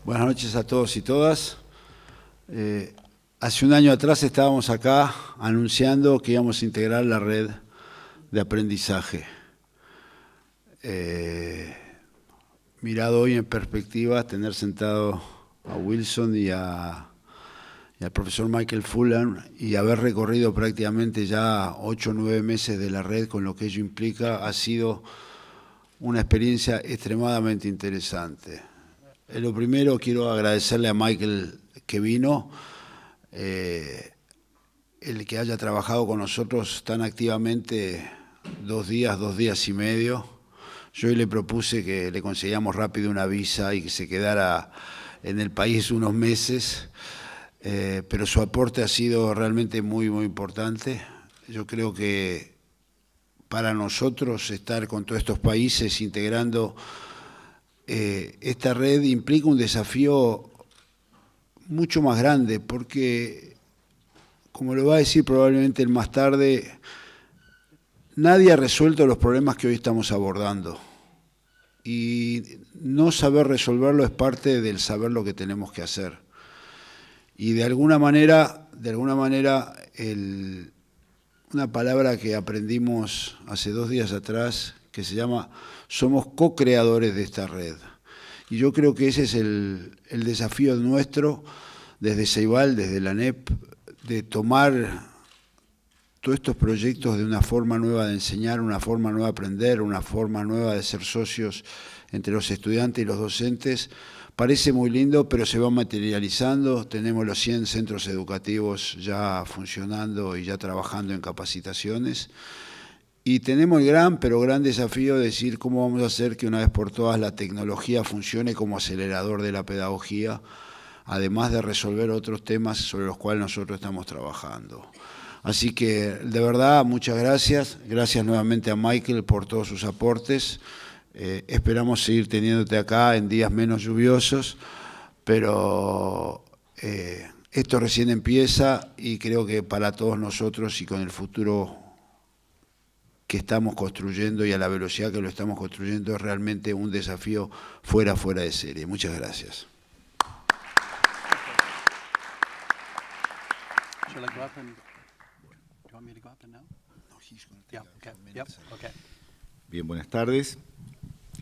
Buenas noches a todos y todas. Hace un año atrás estábamos acá anunciando que íbamos a integrar la red de aprendizaje. Mirado hoy en perspectiva, tener sentado a Wilson y al profesor Michael Fullan y haber recorrido prácticamente ya 8 o 9 meses de la red con lo que ello implica, ha sido una experiencia extremadamente interesante. Lo primero, quiero agradecerle a Michael que vino, el que haya trabajado con nosotros tan activamente 2 días y medio. Yo hoy le propuse que le conseguíamos rápido una visa y que se quedara en el país unos meses, pero su aporte ha sido realmente muy, muy importante. Yo creo que para nosotros estar con todos estos países integrando esta red implica un desafío mucho más grande, porque, como lo va a decir probablemente él más tarde, nadie ha resuelto los problemas que hoy estamos abordando. Y no saber resolverlo es parte del saber lo que tenemos que hacer. Y de alguna manera, una palabra que aprendimos hace 2 días atrás, que se llama, somos co-creadores de esta red. Y yo creo que ese es el desafío nuestro desde Ceibal, desde la ANEP, de tomar todos estos proyectos de una forma nueva de enseñar, una forma nueva de aprender, una forma nueva de ser socios entre los estudiantes y los docentes. Parece muy lindo, pero se va materializando. Tenemos los 100 centros educativos ya funcionando y ya trabajando en capacitaciones. Y tenemos el gran desafío de decir cómo vamos a hacer que una vez por todas la tecnología funcione como acelerador de la pedagogía, además de resolver otros temas sobre los cuales nosotros estamos trabajando. Así que, de verdad, muchas gracias. Gracias nuevamente a Michael por todos sus aportes. Esperamos seguir teniéndote acá en días menos lluviosos, pero esto recién empieza y creo que para todos nosotros y con el futuro que estamos construyendo y a la velocidad que lo estamos construyendo es realmente un desafío fuera de serie. Muchas gracias. Bien, buenas tardes.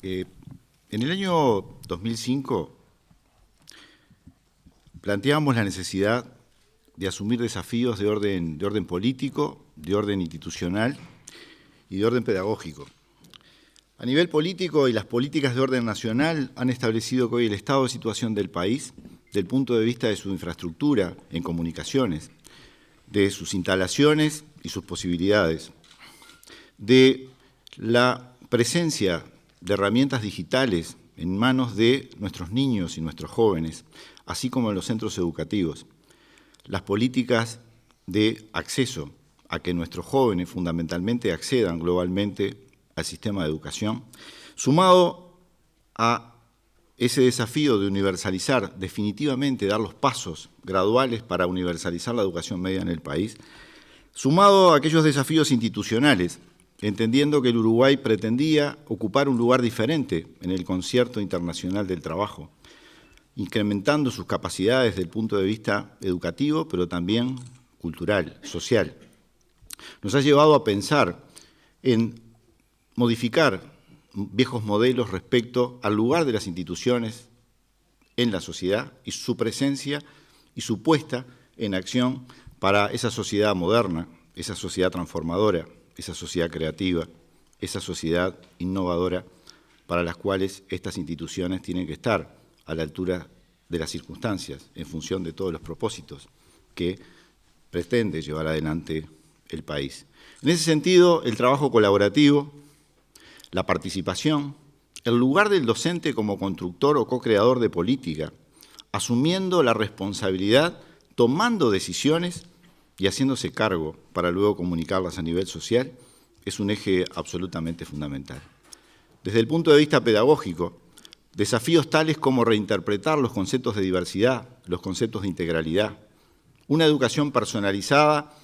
En el año 2005 planteamos la necesidad de asumir desafíos de orden político, de orden institucional y de orden pedagógico. A nivel político y las políticas de orden nacional han establecido que hoy el estado de situación del país, del punto de vista de su infraestructura en comunicaciones, de sus instalaciones y sus posibilidades, de la presencia de herramientas digitales en manos de nuestros niños y nuestros jóvenes, así como en los centros educativos, las políticas de acceso a que nuestros jóvenes fundamentalmente accedan globalmente al sistema de educación, sumado a ese desafío de universalizar, definitivamente dar los pasos graduales para universalizar la educación media en el país, sumado a aquellos desafíos institucionales, entendiendo que el Uruguay pretendía ocupar un lugar diferente en el concierto internacional del trabajo, incrementando sus capacidades desde el punto de vista educativo, pero también cultural, social. Nos ha llevado a pensar en modificar viejos modelos respecto al lugar de las instituciones en la sociedad y su presencia y su puesta en acción para esa sociedad moderna, esa sociedad transformadora, esa sociedad creativa, esa sociedad innovadora para las cuales estas instituciones tienen que estar a la altura de las circunstancias, en función de todos los propósitos que pretende llevar adelante el país. En ese sentido, el trabajo colaborativo, la participación, el lugar del docente como constructor o co-creador de política, asumiendo la responsabilidad, tomando decisiones y haciéndose cargo para luego comunicarlas a nivel social, es un eje absolutamente fundamental. Desde el punto de vista pedagógico, desafíos tales como reinterpretar los conceptos de diversidad, los conceptos de integralidad, una educación personalizada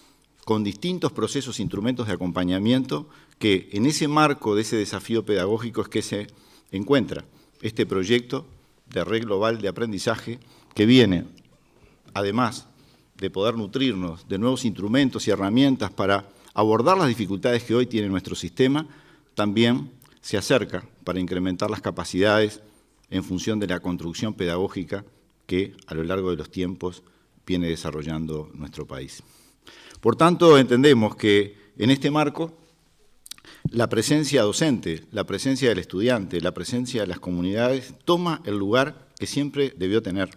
con distintos procesos e instrumentos de acompañamiento que en ese marco de ese desafío pedagógico es que se encuentra este proyecto de red global de aprendizaje que viene, además de poder nutrirnos de nuevos instrumentos y herramientas para abordar las dificultades que hoy tiene nuestro sistema, también se acerca para incrementar las capacidades en función de la construcción pedagógica que a lo largo de los tiempos viene desarrollando nuestro país. Por tanto, entendemos que en este marco la presencia docente, la presencia del estudiante, la presencia de las comunidades toma el lugar que siempre debió tener,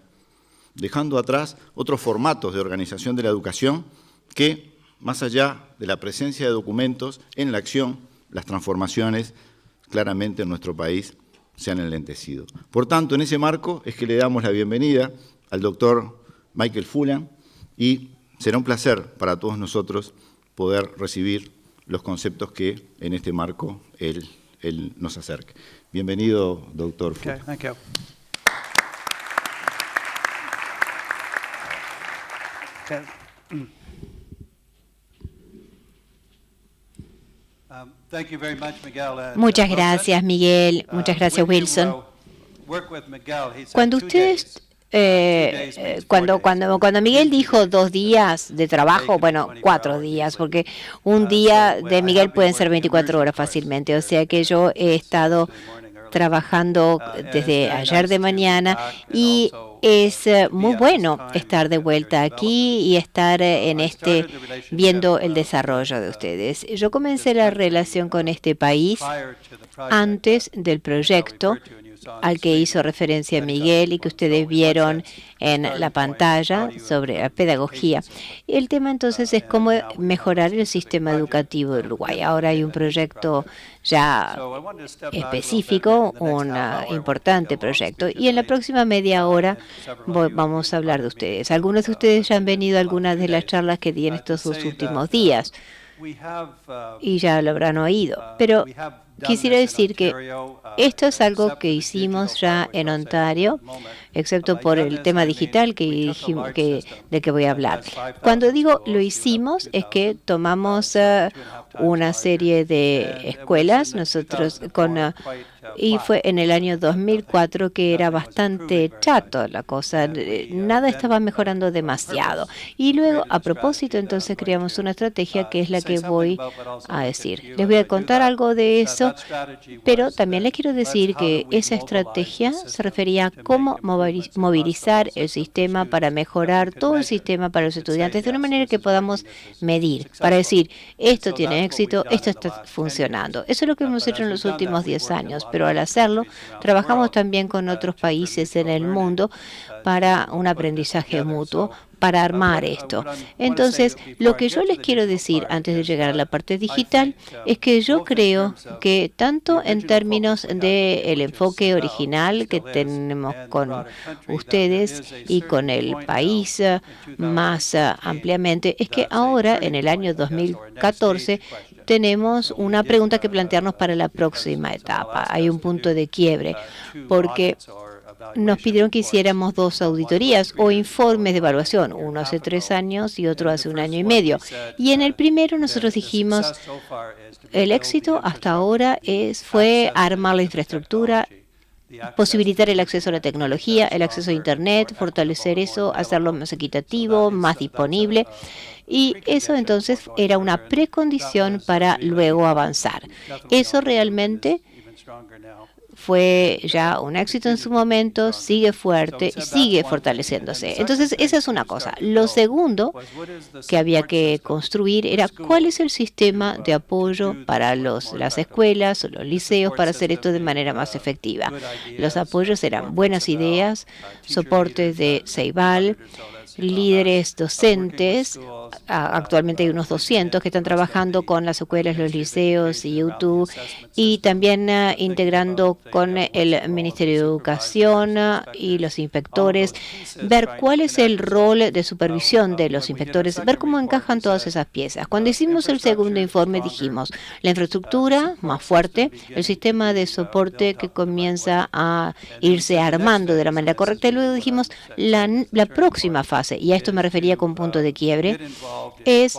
dejando atrás otros formatos de organización de la educación que, más allá de la presencia de documentos, en la acción, las transformaciones claramente en nuestro país se han enlentecido. Por tanto, en ese marco es que le damos la bienvenida al doctor Michael Fullan y será un placer para todos nosotros poder recibir los conceptos que en este marco él nos acerque. Bienvenido, doctor Fullan. Okay, thank you. Okay. Thank you very much, Miguel, and Muchas gracias, Miguel. Muchas gracias, Wilson. Cuando ustedes, cuando Miguel dijo 2 días de trabajo, bueno, 4 días, porque un día de Miguel pueden ser 24 horas fácilmente, o sea que yo he estado trabajando desde ayer de mañana y es muy bueno estar de vuelta aquí y estar viendo el desarrollo de ustedes. Yo comencé la relación con este país antes del proyecto al que hizo referencia Miguel y que ustedes vieron en la pantalla sobre la pedagogía. El tema entonces es cómo mejorar el sistema educativo de Uruguay. Ahora hay un proyecto ya específico, un importante proyecto, y en la próxima media hora vamos a hablar de ustedes. Algunos de ustedes ya han venido a algunas de las charlas que di en estos 2 últimos días y ya lo habrán oído, pero quisiera decir que esto es algo que hicimos ya en Ontario, excepto por el tema digital del que voy a hablar. Cuando digo lo hicimos, es que tomamos una serie de escuelas, nosotros y fue en el año 2004 que era bastante chato la cosa, nada estaba mejorando demasiado. Y luego, a propósito, entonces creamos una estrategia que es la que voy a decir. Les voy a contar algo de eso, pero también les quiero decir que esa estrategia se refería a cómo movilizar el sistema para mejorar todo el sistema para los estudiantes de una manera que podamos medir, para decir, esto tiene éxito, esto está funcionando. Eso es lo que hemos hecho en los últimos 10 años, pero al hacerlo, trabajamos también con otros países en el mundo para un aprendizaje mutuo, para armar esto. Entonces, lo que yo les quiero decir antes de llegar a la parte digital es que yo creo que tanto en términos del enfoque original que tenemos con ustedes y con el país más ampliamente, es que ahora, en el año 2014, tenemos una pregunta que plantearnos para la próxima etapa. Hay un punto de quiebre, porque nos pidieron que hiciéramos 2 auditorías o informes de evaluación, uno hace 3 años y otro hace 1 año y medio. Y en el primero nosotros dijimos, el éxito hasta ahora fue armar la infraestructura, posibilitar el acceso a la tecnología, el acceso a Internet, fortalecer eso, hacerlo más equitativo, más disponible. Y eso entonces era una precondición para luego avanzar. Eso realmente fue ya un éxito en su momento, sigue fuerte, sigue fortaleciéndose. Entonces, esa es una cosa. Lo segundo que había que construir era cuál es el sistema de apoyo para las escuelas o los liceos para hacer esto de manera más efectiva. Los apoyos eran buenas ideas, soporte de Ceibal, líderes docentes. Actualmente hay unos 200 que están trabajando con las escuelas, los liceos y YouTube, y también integrando con el Ministerio de Educación y los inspectores, ver cuál es el rol de supervisión de los inspectores, ver cómo encajan todas esas piezas. Cuando hicimos el segundo informe dijimos, la infraestructura más fuerte, el sistema de soporte que comienza a irse armando de la manera correcta, y luego dijimos, la próxima fase, y a esto me refería con punto de quiebre, es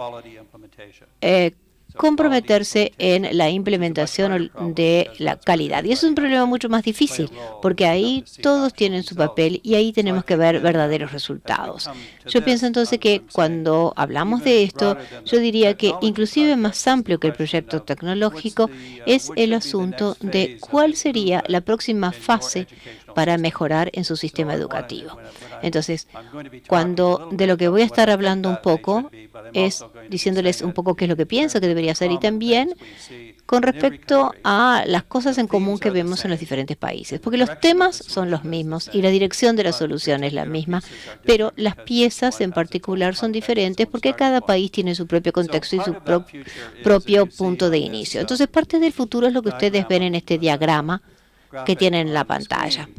comprometerse en la implementación de la calidad. Y eso es un problema mucho más difícil, porque ahí todos tienen su papel y ahí tenemos que ver verdaderos resultados. Yo pienso entonces que cuando hablamos de esto, yo diría que inclusive más amplio que el proyecto tecnológico es el asunto de cuál sería la próxima fase para mejorar en su sistema educativo. Entonces, de lo que voy a estar hablando un poco es diciéndoles un poco qué es lo que pienso que debería ser y también con respecto a las cosas en común que vemos en los diferentes países, porque los temas son los mismos y la dirección de la solución es la misma, pero las piezas en particular son diferentes porque cada país tiene su propio contexto y su propio punto de inicio. Entonces, parte del futuro es lo que ustedes ven en este diagrama que tienen en la pantalla.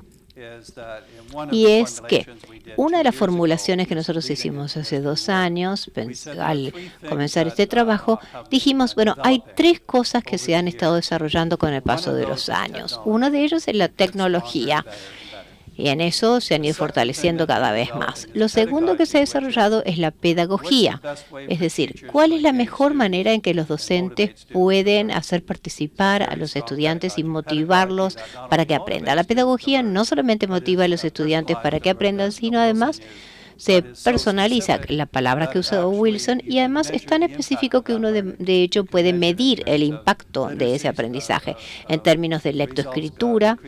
Y es que una de las formulaciones que nosotros hicimos hace 2 años, al comenzar este trabajo, dijimos, bueno, hay 3 cosas que se han estado desarrollando con el paso de los años. Uno de ellos es la tecnología. Y en eso se han ido fortaleciendo cada vez más. Lo segundo que se ha desarrollado es la pedagogía, es decir, cuál es la mejor manera en que los docentes pueden hacer participar a los estudiantes y motivarlos para que aprendan. La pedagogía no solamente motiva a los estudiantes para que aprendan, sino además se personaliza, la palabra que usó Wilson, y además es tan específico que uno de hecho puede medir el impacto de ese aprendizaje en términos de lectoescritura,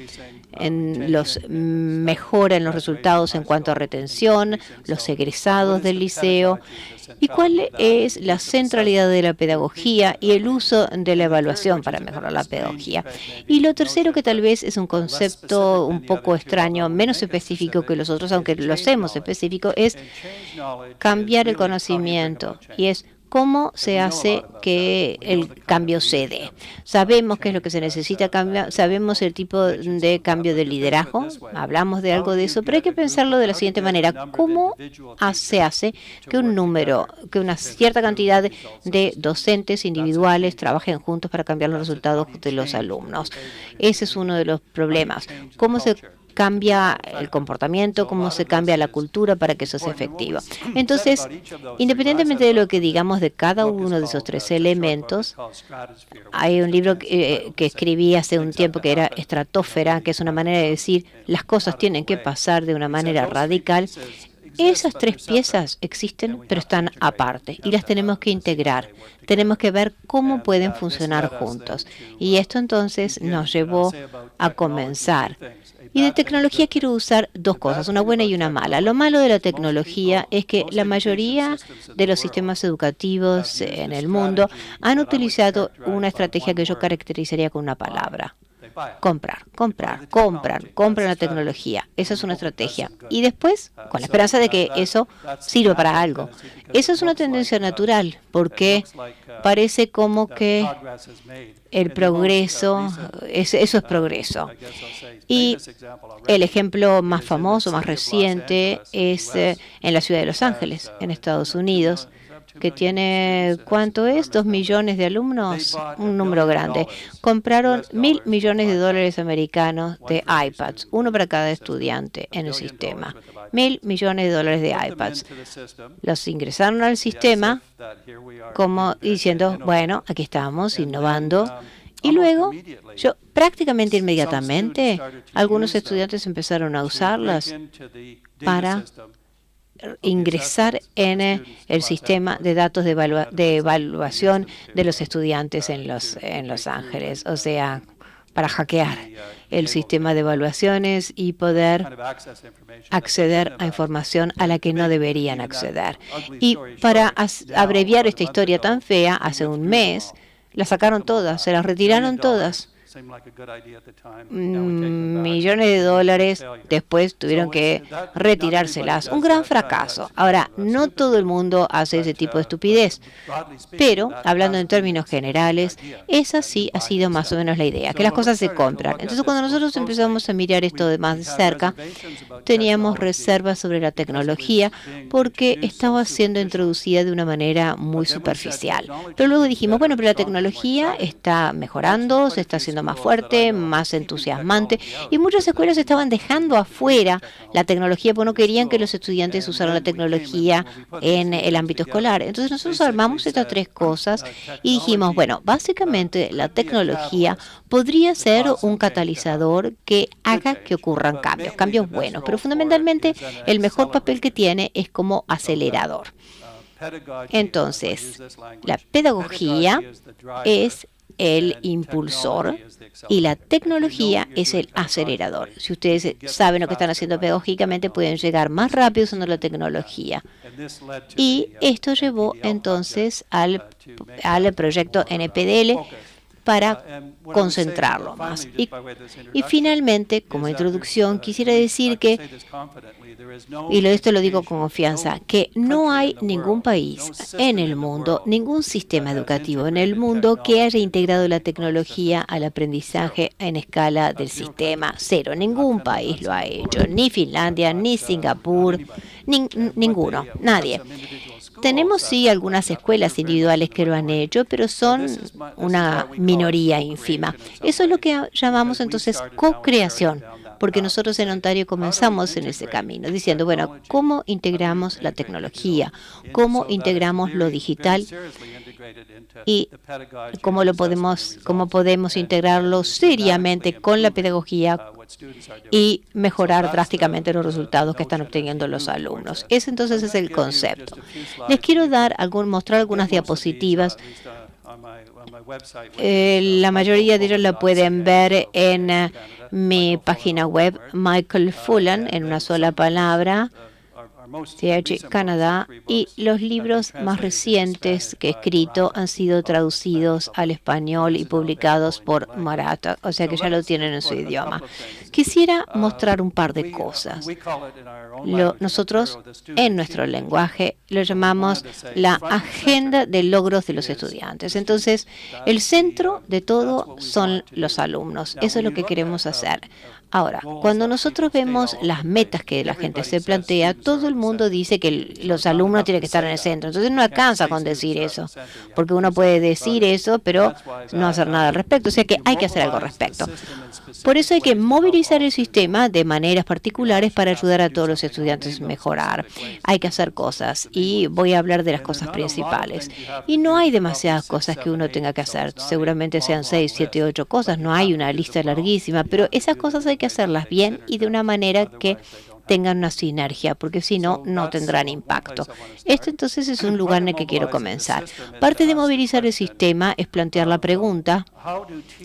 mejora en los resultados en cuanto a retención, los egresados del liceo, y cuál es la centralidad de la pedagogía y el uso de la evaluación para mejorar la pedagogía. Y lo tercero, que tal vez es un concepto un poco extraño, menos específico que los otros, aunque lo hacemos específico, es cambiar el conocimiento, y es cómo se hace que el cambio se dé. Sabemos qué es lo que se necesita cambiar, sabemos el tipo de cambio de liderazgo, hablamos de algo de eso, pero hay que pensarlo de la siguiente manera. ¿Cómo se hace que que una cierta cantidad de docentes individuales trabajen juntos para cambiar los resultados de los alumnos? Ese es uno de los problemas. ¿Cómo se cambia el comportamiento, cómo se cambia la cultura para que eso sea efectivo? Entonces, independientemente de lo que digamos de cada uno de esos 3 elementos, hay un libro que escribí hace un tiempo que era Estratosfera, que es una manera de decir las cosas tienen que pasar de una manera radical. Esas 3 piezas existen, pero están aparte y las tenemos que integrar. Tenemos que ver cómo pueden funcionar juntos. Y esto entonces nos llevó a comenzar. Y de tecnología quiero usar 2 cosas, una buena y una mala. Lo malo de la tecnología es que la mayoría de los sistemas educativos en el mundo han utilizado una estrategia que yo caracterizaría con una palabra: compran la tecnología. Esa es una estrategia. Y después, con la esperanza de que eso sirva para algo. Eso es una tendencia natural, porque parece como que el progreso, eso es progreso. Y el ejemplo más famoso, más reciente, es en la ciudad de Los Ángeles, en Estados Unidos, que tiene, ¿cuánto es? 2 millones de alumnos, un número grande. Compraron $1.000 millones americanos de iPads, uno para cada estudiante en el sistema. $1.000 millones de iPads. Los ingresaron al sistema como diciendo, bueno, aquí estamos innovando. Y luego, prácticamente inmediatamente, algunos estudiantes empezaron a usarlas para ingresar en el sistema de datos de evaluación de los estudiantes en Los Ángeles, o sea, para hackear el sistema de evaluaciones y poder acceder a información a la que no deberían acceder. Y para abreviar esta historia tan fea, hace un mes, las sacaron todas, se las retiraron todas. Millones de dólares después tuvieron que retirárselas. Un gran fracaso. Ahora, no todo el mundo hace ese tipo de estupidez, pero hablando en términos generales, esa sí ha sido más o menos la idea, que las cosas se compran. Entonces, cuando nosotros empezamos a mirar esto de más de cerca, teníamos reservas sobre la tecnología porque estaba siendo introducida de una manera muy superficial. Pero luego dijimos, bueno, pero la tecnología está mejorando, se está haciendo más fuerte, más entusiasmante, y muchas escuelas estaban dejando afuera la tecnología porque no querían que los estudiantes usaran la tecnología en el ámbito escolar. Entonces nosotros armamos estas tres cosas y dijimos, bueno, básicamente la tecnología podría ser un catalizador que haga que ocurran cambios buenos, pero fundamentalmente el mejor papel que tiene es como acelerador. Entonces, la pedagogía es el impulsor y la tecnología es el acelerador. Si ustedes saben lo que están haciendo pedagógicamente, pueden llegar más rápido usando la tecnología. Y esto llevó entonces al proyecto NPDL para concentrarlo más. Y finalmente, como introducción, quisiera decir que, y esto lo digo con confianza, que no hay ningún país en el mundo, ningún sistema educativo en el mundo que haya integrado la tecnología al aprendizaje en escala del sistema cero. Ningún país lo ha hecho, ni Finlandia, ni Singapur, ninguno, nadie. Tenemos sí algunas escuelas individuales que lo han hecho, pero son una minoría ínfima. Eso es lo que llamamos entonces co-creación, porque nosotros en Ontario comenzamos en ese camino, diciendo, bueno, ¿cómo integramos la tecnología? ¿Cómo integramos lo digital? Y cómo podemos integrarlo seriamente con la pedagogía y mejorar drásticamente los resultados que están obteniendo los alumnos. Ese entonces es el concepto. Les quiero mostrar algunas diapositivas. La mayoría de ellas la pueden ver en mi página web, Michael Fullan, en una sola palabra, CH Canadá, y los libros más recientes que he escrito han sido traducidos al español y publicados por Maratha, o sea que ya lo tienen en su idioma. Quisiera mostrar un par de cosas. Nosotros, en nuestro lenguaje, lo llamamos la agenda de logros de los estudiantes. Entonces, el centro de todo son los alumnos. Eso es lo que queremos hacer. Ahora, cuando nosotros vemos las metas que la gente se plantea, todo el mundo dice que los alumnos tienen que estar en el centro. Entonces no alcanza con decir eso, porque uno puede decir eso, pero no hacer nada al respecto. O sea que hay que hacer algo al respecto. Por eso hay que movilizar el sistema de maneras particulares para ayudar a todos los estudiantes a mejorar. Hay que hacer cosas y voy a hablar de las cosas principales. Y no hay demasiadas cosas que uno tenga que hacer. Seguramente sean 6, 7, 8 cosas. No hay una lista larguísima, pero esas cosas hay que hacerlas bien y de una manera que tengan una sinergia, porque si no, no tendrán impacto. Este entonces es un lugar en el que quiero comenzar. Parte de movilizar el sistema es plantear la pregunta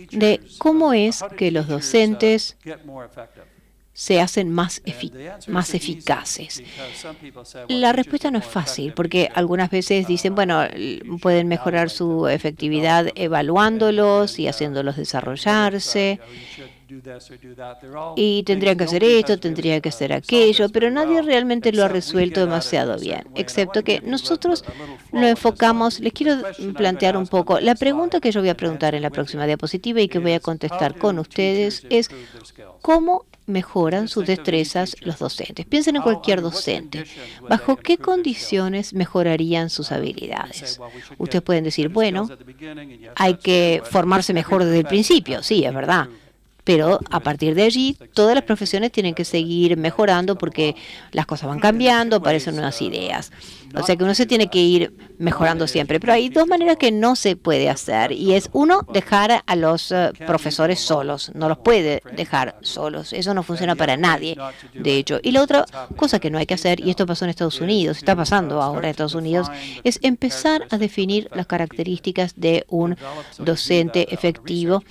de cómo es que los docentes se hacen más eficaces. La respuesta no es fácil, porque algunas veces dicen, bueno, pueden mejorar su efectividad evaluándolos y haciéndolos desarrollarse, y tendrían que hacer esto, tendrían que hacer aquello, pero nadie realmente lo ha resuelto demasiado bien, excepto que nosotros lo enfocamos. Les quiero plantear un poco. La pregunta que yo voy a preguntar en la próxima diapositiva y que voy a contestar con ustedes es ¿cómo mejoran sus destrezas los docentes? Piensen en cualquier docente. ¿Bajo qué condiciones mejorarían sus habilidades? Ustedes pueden decir, bueno, hay que formarse mejor desde el principio. Sí, es verdad. Pero a partir de allí, todas las profesiones tienen que seguir mejorando porque las cosas van cambiando, aparecen nuevas ideas. O sea que uno se tiene que ir mejorando siempre. Pero hay dos maneras que no se puede hacer. Y es, uno, dejar a los profesores solos. No los puede dejar solos. Eso no funciona para nadie, de hecho. Y la otra cosa que no hay que hacer, y esto pasó en Estados Unidos, está pasando ahora en Estados Unidos, es empezar a definir las características de un docente efectivo.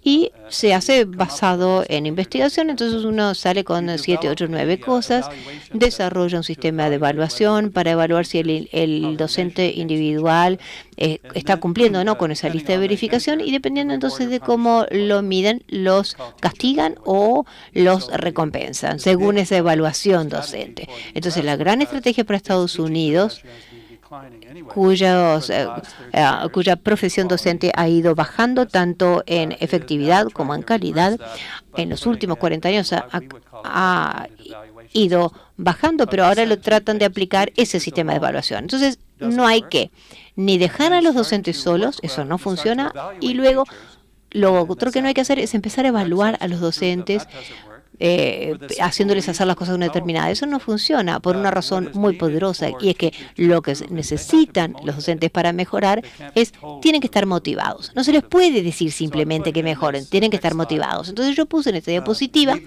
Y se hace basado en investigación, entonces uno sale con 7, 8, 9 cosas, desarrolla un sistema de evaluación para evaluar si el docente individual está cumpliendo o no con esa lista de verificación, y dependiendo entonces de cómo lo miden, los castigan o los recompensan, según esa evaluación docente. Entonces la gran estrategia para Estados Unidos, cuya profesión docente ha ido bajando tanto en efectividad como en calidad. En los últimos 40 años ha ido bajando, pero ahora lo tratan de aplicar ese sistema de evaluación. Entonces, no hay que ni dejar a los docentes solos, eso no funciona, y luego Lo otro que no hay que hacer es empezar a evaluar a los docentes haciéndoles hacer las cosas de una determinada. Eso no funciona por una razón muy poderosa, y es que lo que necesitan los docentes para mejorar tienen que estar motivados. No se les puede decir simplemente que mejoren, tienen que estar motivados. Entonces yo puse en esta diapositiva,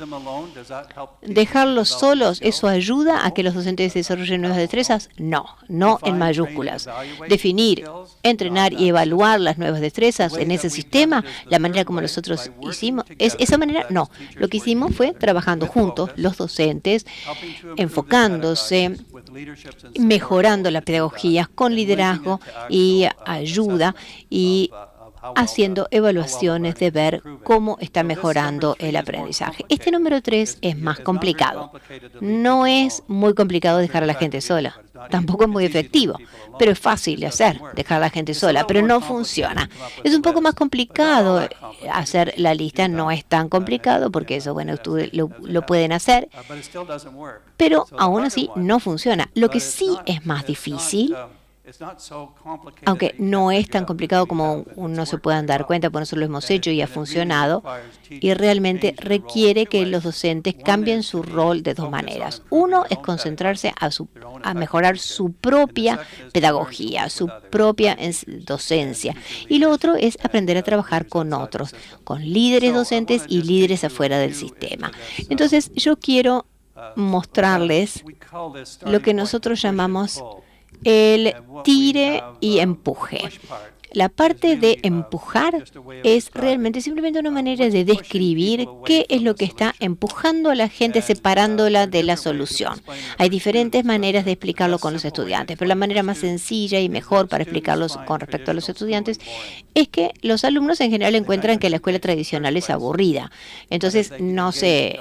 dejarlos solos, ¿eso ayuda a que los docentes desarrollen nuevas destrezas? No, no en mayúsculas. Definir, entrenar y evaluar las nuevas destrezas en ese sistema, la manera como nosotros hicimos, esa manera no. Lo que hicimos fue trabajando juntos, los docentes, enfocándose, mejorando la pedagogía con liderazgo y ayuda, y haciendo evaluaciones de ver cómo está mejorando el aprendizaje. Este número 3 es más complicado. No es muy complicado dejar a la gente sola. Tampoco es muy efectivo, pero es fácil de hacer, dejar a la gente sola, pero no funciona. Es un poco más complicado hacer la lista, no es tan complicado, porque eso, bueno, ustedes lo pueden hacer, pero aún así no funciona. Lo que sí es más difícil, aunque no es tan complicado como uno se puedan dar cuenta, porque nosotros lo hemos hecho y ha funcionado, y realmente requiere que los docentes cambien su rol de dos maneras. Uno es concentrarse a mejorar su propia pedagogía, su propia docencia, y lo otro es aprender a trabajar con otros, con líderes docentes y líderes afuera del sistema. Entonces, yo quiero mostrarles lo que nosotros llamamos el tire y empuje. La parte de empujar es realmente simplemente una manera de describir qué es lo que está empujando a la gente, separándola de la solución. Hay diferentes maneras de explicarlo con los estudiantes, pero la manera más sencilla y mejor para explicarlo con respecto a los estudiantes es que los alumnos en general encuentran que la escuela tradicional es aburrida. Entonces no se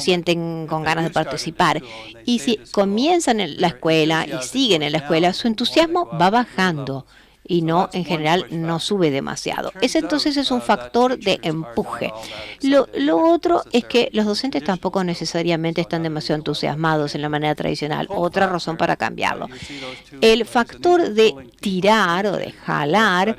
sienten con ganas de participar. Y si comienzan en la escuela y siguen en la escuela, su entusiasmo va bajando. Y no, en general, no sube demasiado. Ese entonces es un factor de empuje. Lo otro es que los docentes tampoco necesariamente están demasiado entusiasmados en la manera tradicional. Otra razón para cambiarlo. El factor de tirar o de jalar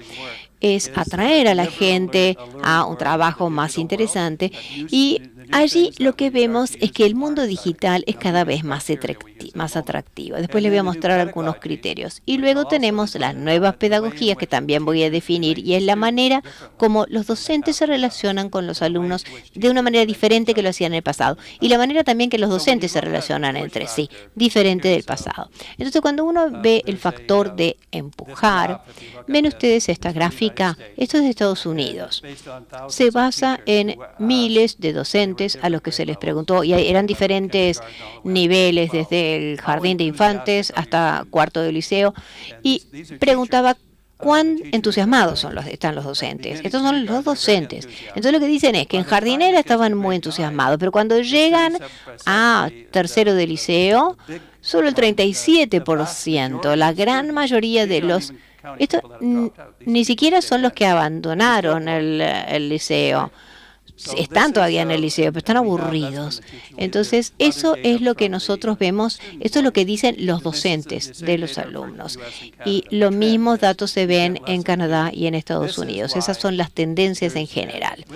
es atraer a la gente a un trabajo más interesante, y allí lo que vemos es que el mundo digital es cada vez más atractivo. Después les voy a mostrar algunos criterios. Y luego tenemos las nuevas pedagogías que también voy a definir, y es la manera como los docentes se relacionan con los alumnos de una manera diferente que lo hacían en el pasado. Y la manera también que los docentes se relacionan entre sí, diferente del pasado. Entonces, cuando uno ve el factor de empujar, ven ustedes esta gráfica. Esto es de Estados Unidos. Se basa en miles de docentes a los que se les preguntó, y eran diferentes niveles, desde el jardín de infantes hasta cuarto de liceo, y preguntaba cuán entusiasmados están los docentes. Estos son los docentes. Entonces lo que dicen es que en jardinera estaban muy entusiasmados, pero cuando llegan a tercero de liceo, solo el 37%, la gran mayoría de los... Esto ni siquiera son los que abandonaron el liceo. Están todavía en el liceo, pero están aburridos. Entonces, eso es lo que nosotros vemos, esto es lo que dicen los docentes de los alumnos. Y los mismos datos se ven en Canadá y en Estados Unidos. Esas son las tendencias en general.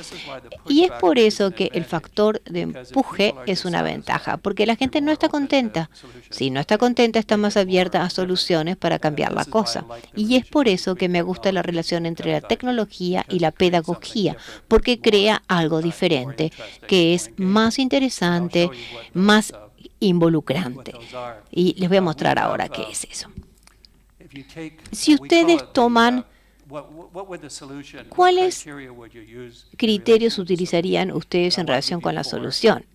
Y es por eso que el factor de empuje es una ventaja, porque la gente no está contenta. Si no está contenta, está más abierta a soluciones para cambiar la cosa. Y es por eso que me gusta la relación entre la tecnología y la pedagogía, porque crea algo diferente, que es más interesante, más involucrante. Y les voy a mostrar ahora qué es eso. Si ustedes toman, ¿cuáles criterios utilizarían ustedes en relación con la solución?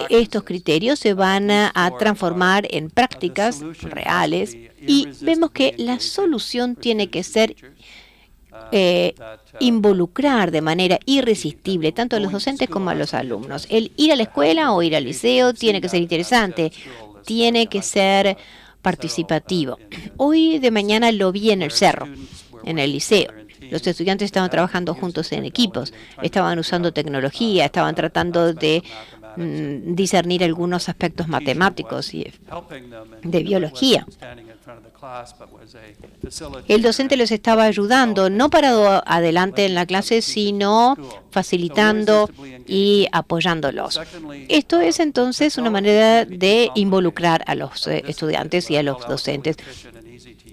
Estos criterios se van a transformar en prácticas reales, y vemos que la solución tiene que ser involucrar de manera irresistible tanto a los docentes como a los alumnos. El ir a la escuela o ir al liceo tiene que ser interesante, tiene que ser participativo. Hoy de mañana lo vi en el cerro, en el liceo. Los estudiantes estaban trabajando juntos en equipos, estaban usando tecnología, estaban tratando de discernir algunos aspectos matemáticos y de biología. El docente los estaba ayudando, no parado adelante en la clase, sino facilitando y apoyándolos. Esto es entonces una manera de involucrar a los estudiantes y a los docentes.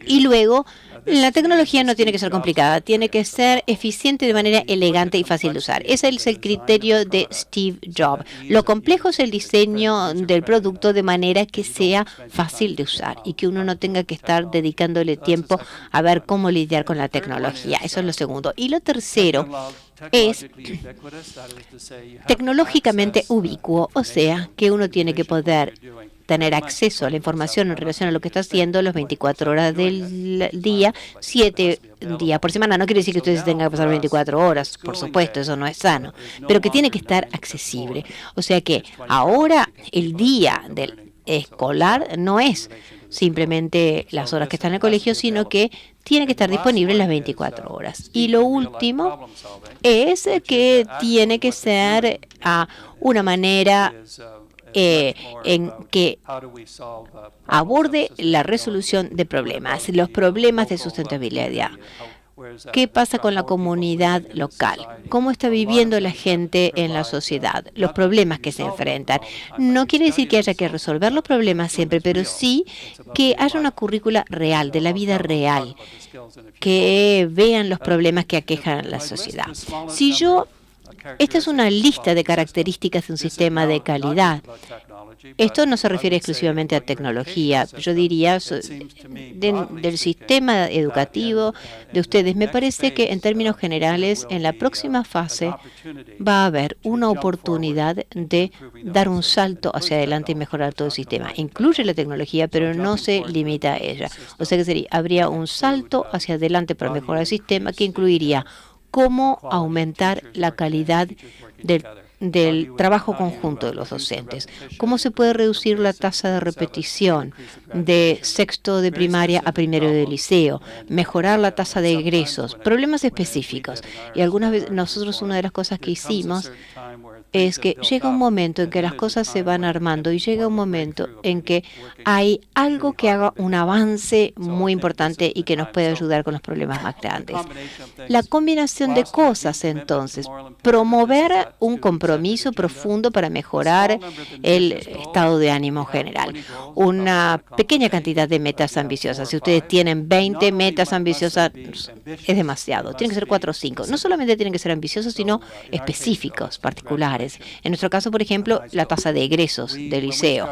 Y luego, la tecnología no tiene que ser complicada, tiene que ser eficiente de manera elegante y fácil de usar. Ese es el criterio de Steve Jobs. Lo complejo es el diseño del producto de manera que sea fácil de usar y que uno no tenga que estar dedicándole tiempo a ver cómo lidiar con la tecnología. Eso es lo segundo. Y lo tercero es tecnológicamente ubicuo, o sea, que uno tiene que poder tener acceso a la información en relación a lo que está haciendo las 24 horas del día, 7 días por semana. No quiere decir que ustedes tengan que pasar 24 horas, por supuesto, eso no es sano, pero que tiene que estar accesible. O sea que ahora el día del escolar no es simplemente las horas que están en el colegio, sino que tiene que estar disponible las 24 horas. Y lo último es que tiene que ser una manera en que aborde la resolución de problemas, los problemas de sustentabilidad. ¿Qué pasa con la comunidad local? ¿Cómo está viviendo la gente en la sociedad? Los problemas que se enfrentan. No quiere decir que haya que resolver los problemas siempre, pero sí que haya una currícula real, de la vida real, que vean los problemas que aquejan a la sociedad. Esta es una lista de características de un sistema de calidad. Esto no se refiere exclusivamente a tecnología, yo diría del sistema educativo de ustedes. Me parece que en términos generales, en la próxima fase va a haber una oportunidad de dar un salto hacia adelante y mejorar todo el sistema. Incluye la tecnología, pero no se limita a ella. O sea que habría un salto hacia adelante para mejorar el sistema que incluiría cómo aumentar la calidad del trabajo conjunto de los docentes, cómo se puede reducir la tasa de repetición de sexto de primaria a primero de liceo, mejorar la tasa de egresos, problemas específicos. Y algunas veces nosotros una de las cosas que hicimos es que llega un momento en que las cosas se van armando y llega un momento en que hay algo que haga un avance muy importante y que nos puede ayudar con los problemas más grandes. La combinación de cosas, entonces, promover un compromiso profundo para mejorar el estado de ánimo general. Una pequeña cantidad de metas ambiciosas. Si ustedes tienen 20 metas ambiciosas, es demasiado. Tienen que ser 4 o 5. No solamente tienen que ser ambiciosos, sino específicos, particulares. En nuestro caso, por ejemplo, la tasa de egresos del liceo.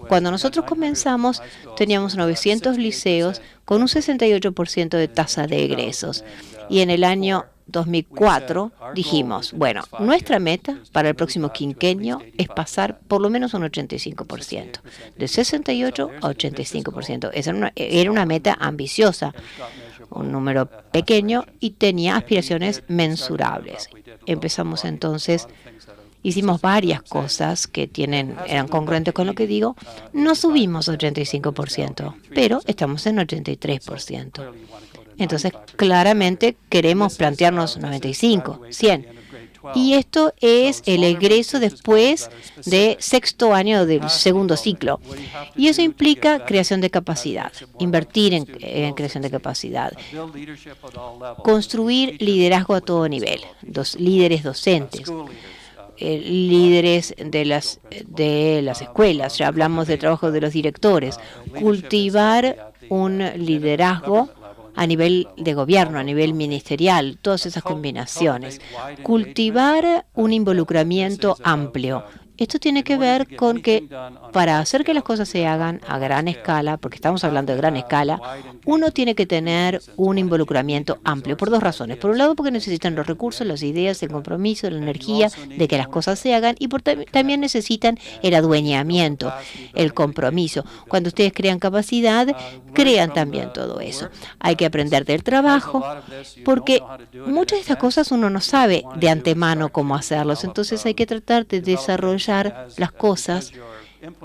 Cuando nosotros comenzamos, teníamos 900 liceos con un 68% de tasa de egresos. Y en el año 2004 dijimos, bueno, nuestra meta para el próximo quinquenio es pasar por lo menos un 85%, de 68 a 85%. Esa era una meta ambiciosa, un número pequeño y tenía aspiraciones mensurables. Empezamos entonces. Hicimos varias cosas que eran congruentes con lo que digo. No subimos 85%, pero estamos en 83%. Entonces, claramente queremos plantearnos 95, 100. Y esto es el egreso después de sexto año del segundo ciclo. Y eso implica creación de capacidad, invertir en creación de capacidad, construir liderazgo a todo nivel, líderes docentes, líderes de las escuelas, ya hablamos del trabajo de los directores, cultivar un liderazgo a nivel de gobierno, a nivel ministerial, todas esas combinaciones, cultivar un involucramiento amplio. Esto tiene que ver con que para hacer que las cosas se hagan a gran escala, porque estamos hablando de gran escala, uno tiene que tener un involucramiento amplio por 2 razones. Por un lado, porque necesitan los recursos, las ideas, el compromiso, la energía de que las cosas se hagan y también necesitan el adueñamiento, el compromiso. Cuando ustedes crean capacidad, crean también todo eso. Hay que aprender del trabajo, porque muchas de estas cosas uno no sabe de antemano cómo hacerlos. Entonces hay que tratar de desarrollar las cosas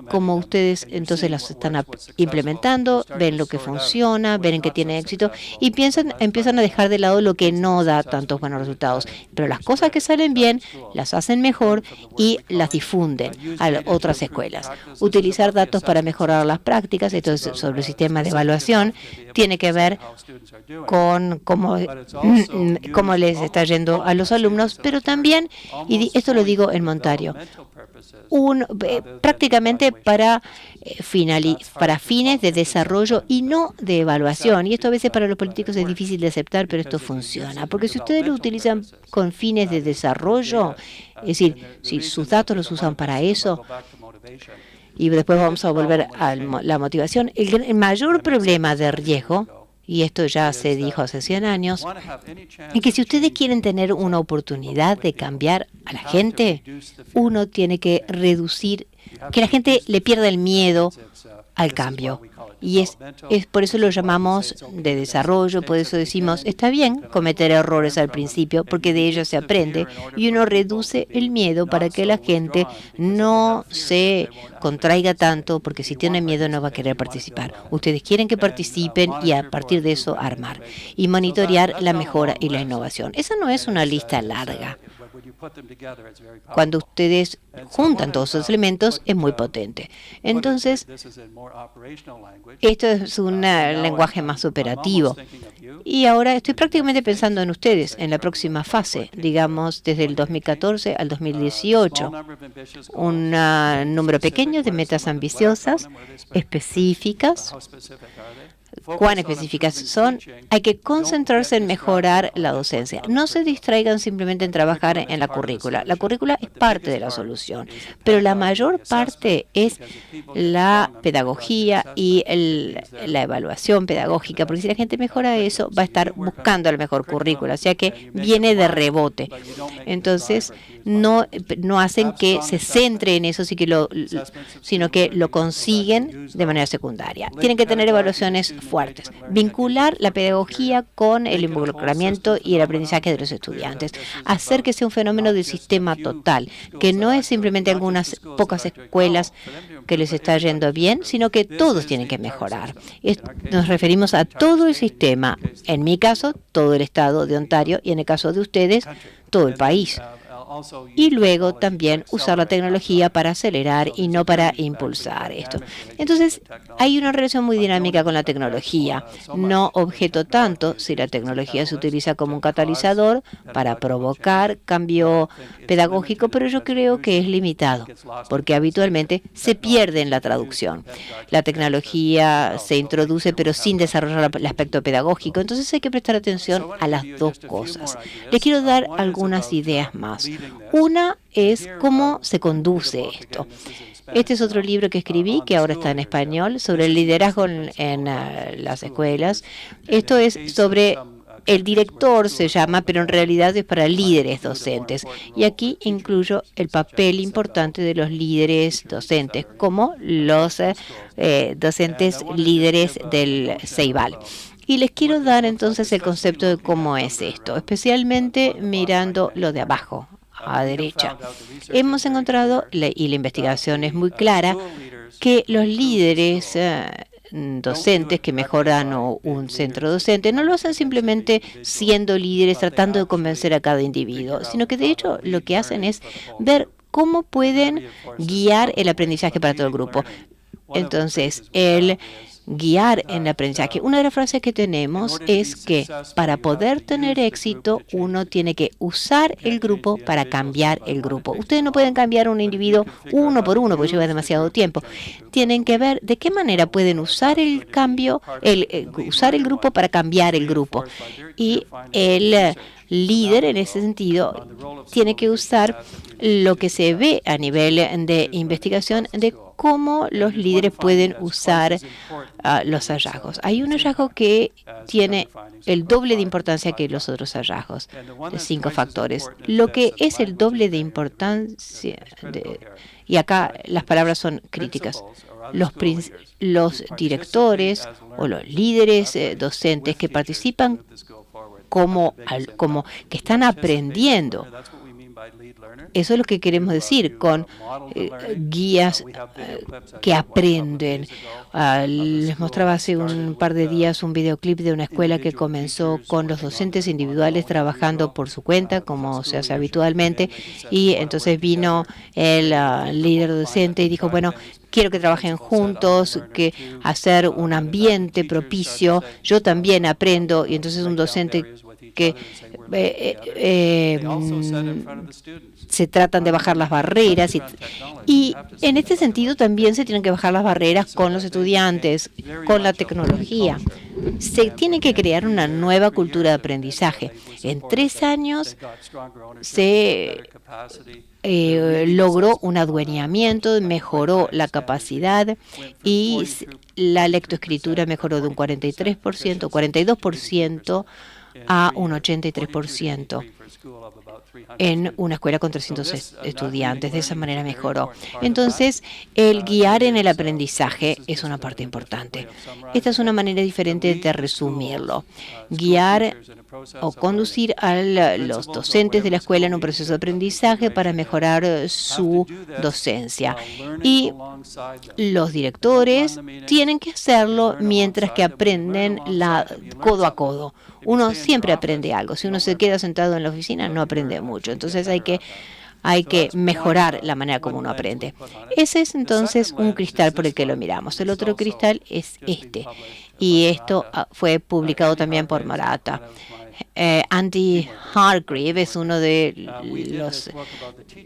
cómo ustedes entonces las están implementando, ven lo que funciona, ven en qué tiene éxito y empiezan a dejar de lado lo que no da tantos buenos resultados. Pero las cosas que salen bien, las hacen mejor y las difunden a otras escuelas. Utilizar datos para mejorar las prácticas, esto es sobre el sistema de evaluación, tiene que ver con cómo les está yendo a los alumnos, pero también, y esto lo digo en Montario, prácticamente para fines de desarrollo y no de evaluación. Y esto a veces para los políticos es difícil de aceptar, pero esto funciona. Porque si ustedes lo utilizan con fines de desarrollo, es decir, si sus datos los usan para eso, y después vamos a volver a la motivación, el mayor problema de riesgo, y esto ya se dijo hace 100 años, es que si ustedes quieren tener una oportunidad de cambiar a la gente, uno tiene que reducir, que la gente le pierda el miedo al cambio. Y es por eso lo llamamos de desarrollo, por eso decimos, está bien cometer errores al principio, porque de ellos se aprende, y uno reduce el miedo para que la gente no se contraiga tanto, porque si tiene miedo no va a querer participar. Ustedes quieren que participen y a partir de eso armar y monitorear la mejora y la innovación. Esa no es una lista larga. Cuando ustedes juntan todos esos elementos, es muy potente. Entonces, esto es un lenguaje más operativo. Y ahora estoy prácticamente pensando en ustedes, en la próxima fase, digamos, desde el 2014 al 2018. Un número pequeño de metas ambiciosas, específicas. ¿Cuán específicas son? Hay que concentrarse en mejorar la docencia. No se distraigan simplemente en trabajar en la currícula. La currícula es parte de la solución, pero la mayor parte es la pedagogía y la evaluación pedagógica, porque si la gente mejora eso, va a estar buscando la mejor currícula, o sea que viene de rebote. Entonces, no hacen que se centre en eso, sino que lo consiguen de manera secundaria. Tienen que tener evaluaciones fuertes. Vincular la pedagogía con el involucramiento y el aprendizaje de los estudiantes. Hacer que sea un fenómeno del sistema total, que no es simplemente algunas pocas escuelas que les está yendo bien, sino que todos tienen que mejorar. Nos referimos a todo el sistema. En mi caso, todo el estado de Ontario, y en el caso de ustedes, todo el país. Y luego también usar la tecnología para acelerar y no para impulsar esto. Entonces, hay una relación muy dinámica con la tecnología. No objeto tanto si la tecnología se utiliza como un catalizador para provocar cambio pedagógico, pero yo creo que es limitado, porque habitualmente se pierde en la traducción. La tecnología se introduce, pero sin desarrollar el aspecto pedagógico. Entonces, hay que prestar atención a las dos cosas. Les quiero dar algunas ideas más. Una es cómo se conduce esto. Este es otro libro que escribí, que ahora está en español, sobre el liderazgo en las escuelas. Esto es sobre el director, se llama, pero en realidad es para líderes docentes. Y aquí incluyo el papel importante de los líderes docentes, como los docentes líderes del CEIBAL. Y les quiero dar entonces el concepto de cómo es esto, especialmente mirando lo de abajo, a derecha. Hemos encontrado, y la investigación es muy clara, que los líderes docentes que mejoran un centro docente no lo hacen simplemente siendo líderes, tratando de convencer a cada individuo, sino que de hecho lo que hacen es ver cómo pueden guiar el aprendizaje para todo el grupo. Entonces, guiar en el aprendizaje. Una de las frases que tenemos es que para poder tener éxito, uno tiene que usar el grupo para cambiar el grupo. Ustedes no pueden cambiar a un individuo uno por uno porque lleva demasiado tiempo. Tienen que ver de qué manera pueden usar el cambio, usar el grupo para cambiar el grupo. Y el líder, en ese sentido, tiene que usar lo que se ve a nivel de investigación de cómo los líderes pueden usar los hallazgos. Hay un hallazgo que tiene el doble de importancia que los otros hallazgos, de 5 factores. Lo que es el doble de importancia, y acá las palabras son críticas, los directores o los líderes docentes que participan como que están aprendiendo Eso es lo que queremos decir con guías que aprenden. Les mostraba hace un par de días un videoclip de una escuela que comenzó con los docentes individuales trabajando por su cuenta, como se hace habitualmente, y entonces vino el líder docente y dijo, bueno, quiero que trabajen juntos, que hacer un ambiente propicio. Yo también aprendo, y entonces un docente que se tratan de bajar las barreras y en este sentido también se tienen que bajar las barreras con los estudiantes, con la tecnología. Se tiene que crear una nueva cultura de aprendizaje. En 3 años se logró un adueñamiento, mejoró la capacidad y la lectoescritura mejoró de un 43%, 42% a un 83% en una escuela con 300 estudiantes. De esa manera mejoró. Entonces, el guiar en el aprendizaje es una parte importante. Esta es una manera diferente de resumirlo. Guiar o conducir a los docentes de la escuela en un proceso de aprendizaje para mejorar su docencia. Y los directores tienen que hacerlo mientras que aprenden codo a codo. Uno siempre aprende algo. Si uno se queda sentado en la oficina, no aprende mucho. Entonces hay que mejorar la manera como uno aprende. Ese es entonces un cristal por el que lo miramos. El otro cristal es este. Y esto fue publicado también por Marata. Andy Hargreave es uno de los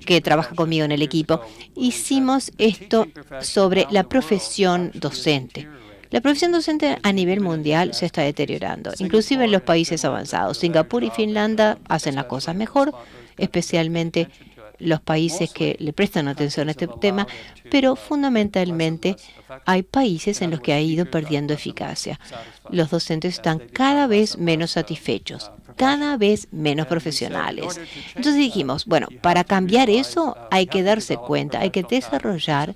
que trabaja conmigo en el equipo. Hicimos esto sobre la profesión docente. La profesión docente a nivel mundial se está deteriorando, inclusive en los países avanzados. Singapur y Finlandia hacen las cosas mejor, especialmente los países que le prestan atención a este tema, pero fundamentalmente hay países en los que ha ido perdiendo eficacia. Los docentes están cada vez menos satisfechos, cada vez menos profesionales. Entonces dijimos, bueno, para cambiar eso hay que darse cuenta, hay que desarrollar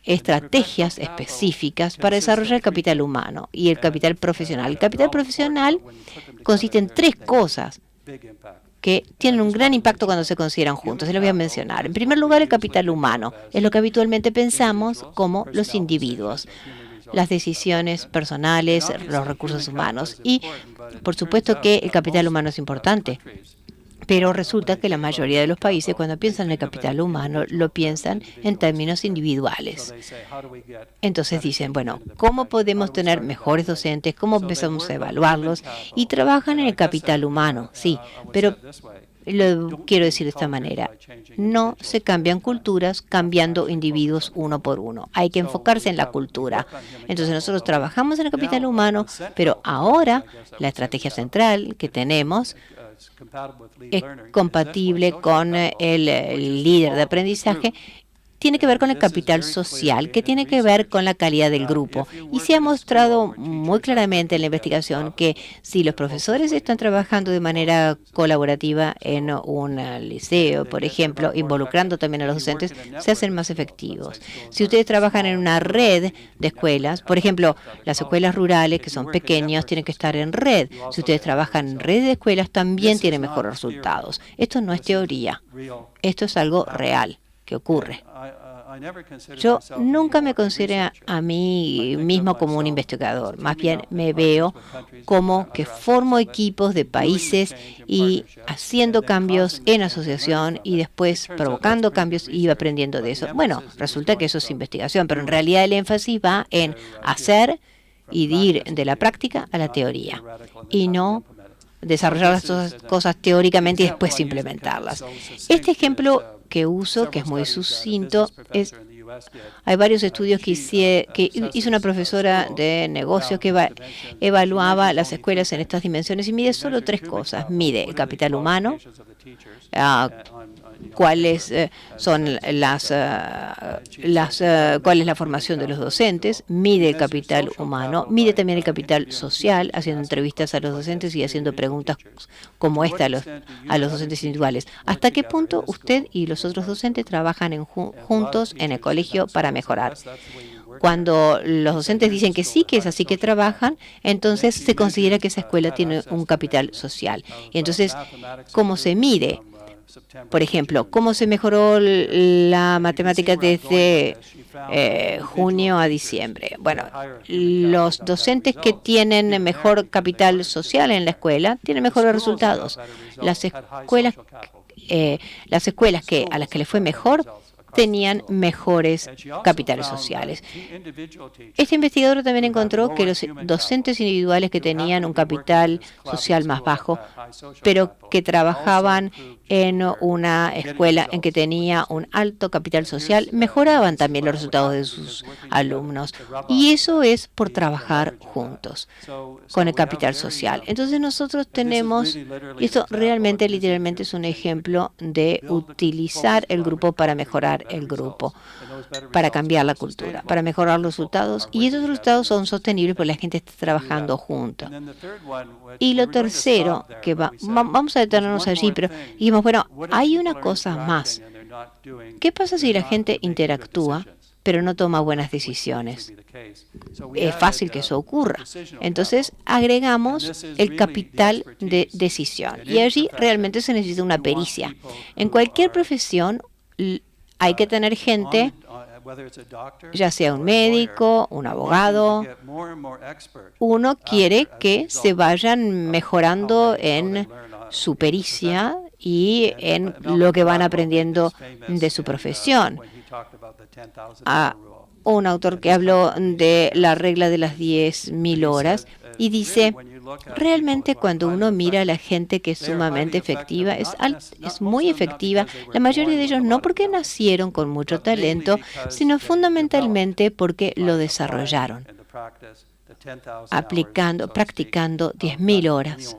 estrategias específicas para desarrollar el capital humano y el capital profesional. El capital profesional consiste en 3 cosas que tienen un gran impacto cuando se consideran juntos. Se los voy a mencionar. En primer lugar, el capital humano es lo que habitualmente pensamos como los individuos, las decisiones personales, los recursos humanos. Y, por supuesto, que el capital humano es importante. Pero resulta que la mayoría de los países, cuando piensan en el capital humano, lo piensan en términos individuales. Entonces dicen, bueno, ¿cómo podemos tener mejores docentes? ¿Cómo empezamos a evaluarlos? Y trabajan en el capital humano, sí, pero lo quiero decir de esta manera. No se cambian culturas cambiando individuos uno por uno. Hay que enfocarse en la cultura. Entonces nosotros trabajamos en el capital humano, pero ahora la estrategia central que tenemos es compatible con el líder de aprendizaje, tiene que ver con el capital social, que tiene que ver con la calidad del grupo. Y se ha mostrado muy claramente en la investigación que si los profesores están trabajando de manera colaborativa en un liceo, por ejemplo, involucrando también a los docentes, se hacen más efectivos. Si ustedes trabajan en una red de escuelas, por ejemplo, las escuelas rurales, que son pequeñas, tienen que estar en red. Si ustedes trabajan en red de escuelas, también tienen mejores resultados. Esto no es teoría. Esto es algo real que ocurre. Yo nunca me considero a mí mismo como un investigador, más bien me veo como que formo equipos de países y haciendo cambios en asociación y después provocando cambios y aprendiendo de eso. Bueno, resulta que eso es investigación, pero en realidad el énfasis va en hacer y ir de la práctica a la teoría y no desarrollar las cosas teóricamente y después implementarlas. Este ejemplo que uso, que es muy sucinto, hay varios estudios que hizo una profesora de negocios que evaluaba las escuelas en estas dimensiones y mide solo 3 cosas. Mide el capital humano, cuáles son cuál es la formación de los docentes, mide el capital humano, mide también el capital social, haciendo entrevistas a los docentes y haciendo preguntas como esta a los docentes individuales. ¿Hasta qué punto usted y los otros docentes trabajan juntos en el colegio para mejorar? Cuando los docentes dicen que sí, que es así que trabajan, entonces se considera que esa escuela tiene un capital social. Y entonces, ¿cómo se mide? Por ejemplo, cómo se mejoró la matemática desde junio a diciembre. Bueno, los docentes que tienen mejor capital social en la escuela tienen mejores resultados. Las escuelas a las que les fue mejor tenían mejores capitales sociales. Este investigador también encontró que los docentes individuales que tenían un capital social más bajo, pero que trabajaban en una escuela en que tenía un alto capital social, mejoraban también los resultados de sus alumnos. Y eso es por trabajar juntos con el capital social. Entonces nosotros tenemos, y esto realmente, literalmente es un ejemplo de utilizar el grupo para mejorar el grupo, para cambiar la cultura, para mejorar los resultados. Y esos resultados son sostenibles porque la gente está trabajando junto. Y lo tercero, que vamos a detenernos allí, pero dijimos, bueno, hay una cosa más. ¿Qué pasa si la gente interactúa, pero no toma buenas decisiones? Es fácil que eso ocurra. Entonces, agregamos el capital de decisión. Y allí realmente se necesita una pericia. En cualquier profesión hay que tener gente, ya sea un médico, un abogado. Uno quiere que se vayan mejorando en su pericia y en lo que van aprendiendo de su profesión. Un autor que habló de la regla de las 10.000 horas y dice, realmente cuando uno mira a la gente que es sumamente efectiva, es muy efectiva, la mayoría de ellos no porque nacieron con mucho talento, sino fundamentalmente porque lo desarrollaron, practicando 10.000 horas.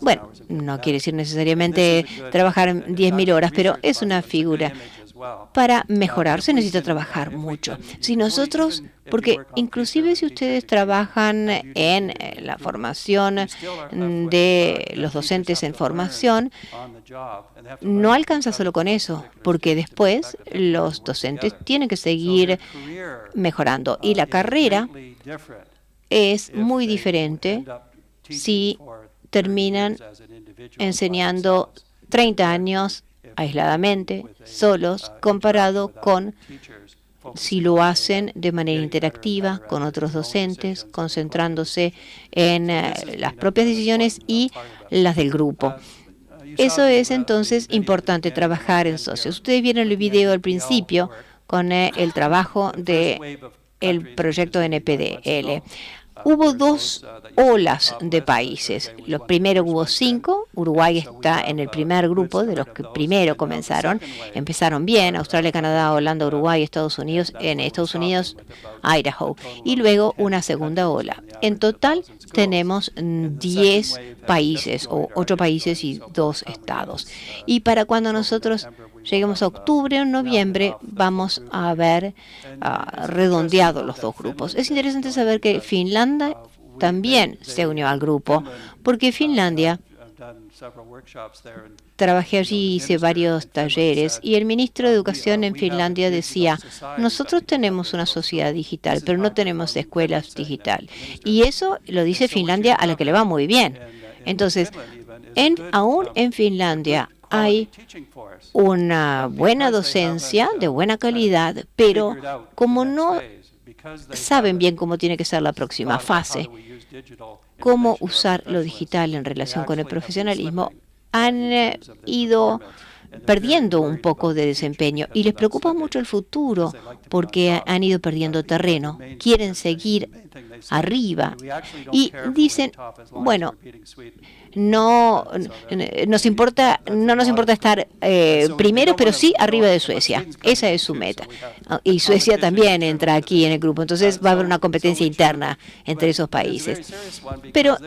Bueno, no quiere decir necesariamente trabajar 10.000 horas, pero es una figura. Para mejorar se necesita trabajar mucho. Si nosotros, porque inclusive si ustedes trabajan en la formación de los docentes en formación, no alcanza solo con eso, porque después los docentes tienen que seguir mejorando. Y la carrera es muy diferente si terminan enseñando 30 años aisladamente, solos, comparado con si lo hacen de manera interactiva con otros docentes, concentrándose en las propias decisiones y las del grupo. Eso es entonces importante, trabajar en socios. Ustedes vieron el video al principio con el trabajo del proyecto NPDL. Hubo 2 olas de países. Los primeros hubo 5. Uruguay está en el primer grupo de los que primero comenzaron. Empezaron bien. Australia, Canadá, Holanda, Uruguay, Estados Unidos. En Estados Unidos, Idaho. Y luego una segunda ola. En total tenemos 10 países, o 8 países y 2 estados. Y para cuando nosotros lleguemos a octubre o noviembre, vamos a haber redondeado los 2 grupos. Es interesante saber que Finlandia también se unió al grupo, porque Finlandia, trabajé allí, hice varios talleres, y el ministro de Educación en Finlandia decía, nosotros tenemos una sociedad digital, pero no tenemos escuelas digital. Y eso lo dice Finlandia, a la que le va muy bien. Entonces, aún en Finlandia hay una buena docencia de buena calidad, pero como no saben bien cómo tiene que ser la próxima fase, cómo usar lo digital en relación con el profesionalismo, han ido perdiendo un poco de desempeño y les preocupa mucho el futuro porque han ido perdiendo terreno, quieren seguir arriba y dicen, bueno, no nos importa estar primero, pero sí arriba de Suecia. Esa es su meta. Y Suecia también entra aquí en el grupo. Entonces va a haber una competencia interna entre esos países. Pero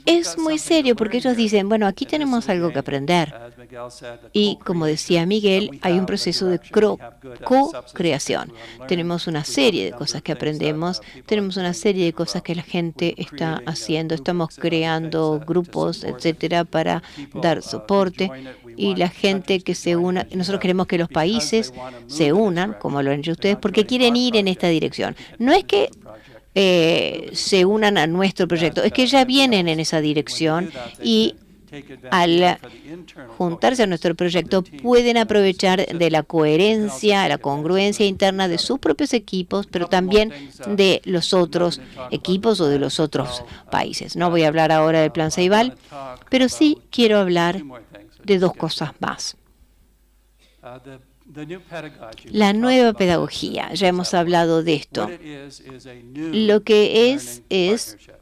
es muy serio porque ellos dicen, bueno, aquí tenemos algo que aprender. Y como decía Miguel, hay un proceso de co-creación. Tenemos una serie de cosas que aprendemos, tenemos una serie de cosas que la gente está haciendo. Estamos creando grupos, etcétera, para dar soporte y la gente que se una. Nosotros queremos que los países se unan, como lo han hecho ustedes, porque quieren ir en esta dirección. No es que se unan a nuestro proyecto, es que ya vienen en esa dirección y al juntarse a nuestro proyecto, pueden aprovechar de la coherencia, la congruencia interna de sus propios equipos, pero también de los otros equipos o de los otros países. No voy a hablar ahora del Plan Ceibal, pero sí quiero hablar de dos cosas más. La nueva pedagogía, ya hemos hablado de esto. Lo que es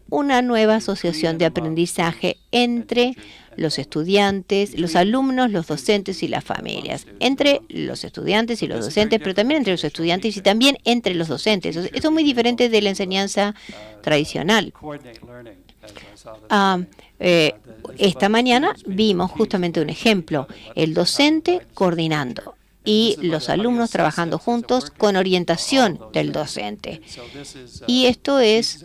una nueva asociación de aprendizaje entre los estudiantes, los alumnos, los docentes y las familias. Entre los estudiantes y los docentes, pero también entre los estudiantes y también entre los docentes. Esto es muy diferente de la enseñanza tradicional. Esta mañana vimos justamente un ejemplo, el docente coordinando y los alumnos trabajando juntos con orientación del docente. Y esto es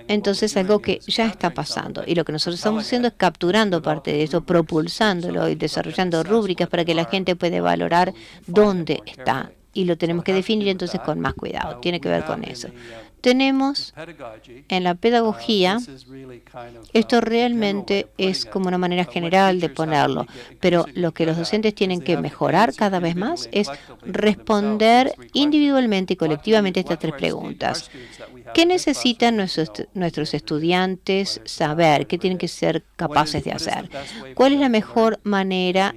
entonces algo que ya está pasando. Y lo que nosotros estamos haciendo es capturando parte de eso, propulsándolo y desarrollando rúbricas para que la gente pueda valorar dónde está. Y lo tenemos que definir entonces con más cuidado. Tiene que ver con eso. Tenemos en la pedagogía, esto realmente es como una manera general de ponerlo, pero lo que los docentes tienen que mejorar cada vez más es responder individualmente y colectivamente estas tres preguntas. ¿Qué necesitan nuestros estudiantes saber? ¿Qué tienen que ser capaces de hacer? ¿Cuál es la mejor manera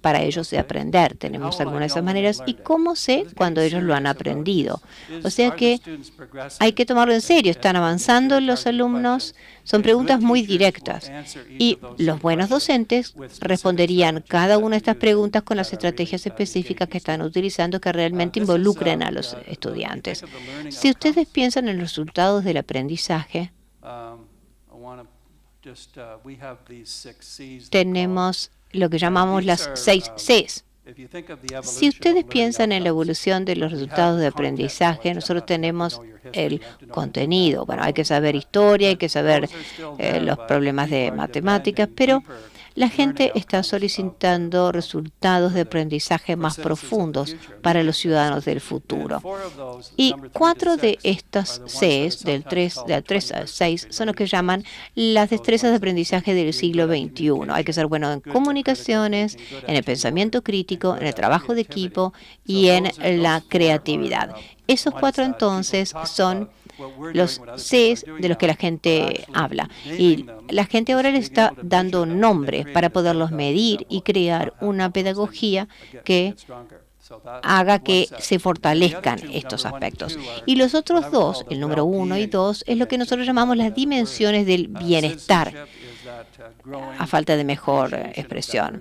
para ellos de aprender? Tenemos algunas de esas maneras. ¿Y cómo sé cuando ellos lo han aprendido? O sea que hay que tomarlo en serio. ¿Están avanzando los alumnos? Son preguntas muy directas. Y los buenos docentes responderían cada una de estas preguntas con las estrategias específicas que están utilizando que realmente involucren a los estudiantes. Si ustedes piensan en los resultados del aprendizaje, tenemos lo que llamamos las 6 Cs. Si ustedes piensan en la evolución de los resultados de aprendizaje, nosotros tenemos el contenido. Bueno, hay que saber historia, hay que saber los problemas de matemáticas, pero la gente está solicitando resultados de aprendizaje más profundos para los ciudadanos del futuro. Y 4 de estas Cs, del 3 al 6, son lo que llaman las destrezas de aprendizaje del siglo XXI. Hay que ser bueno en comunicaciones, en el pensamiento crítico, en el trabajo de equipo y en la creatividad. Esos 4 entonces son los Cs de los que la gente habla. Y la gente ahora le está dando nombres para poderlos medir y crear una pedagogía que haga que se fortalezcan estos aspectos. Y los otros dos, el número 1 y 2, es lo que nosotros llamamos las dimensiones del bienestar, a falta de mejor expresión.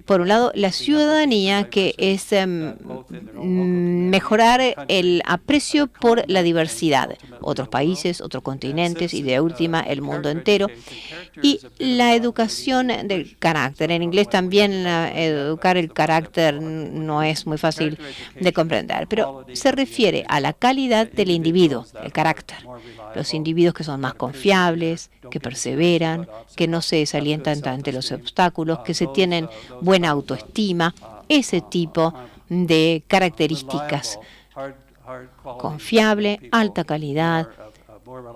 Por un lado, la ciudadanía, que es mejorar el aprecio por la diversidad, otros países, otros continentes y de última el mundo entero. Y la educación del carácter. En inglés también educar el carácter no es muy fácil de comprender, pero se refiere a la calidad del individuo, el carácter. Los individuos que son más confiables, que perseveran, que no se desalientan ante los obstáculos, que se tienen buena autoestima, ese tipo de características. Confiable, alta calidad,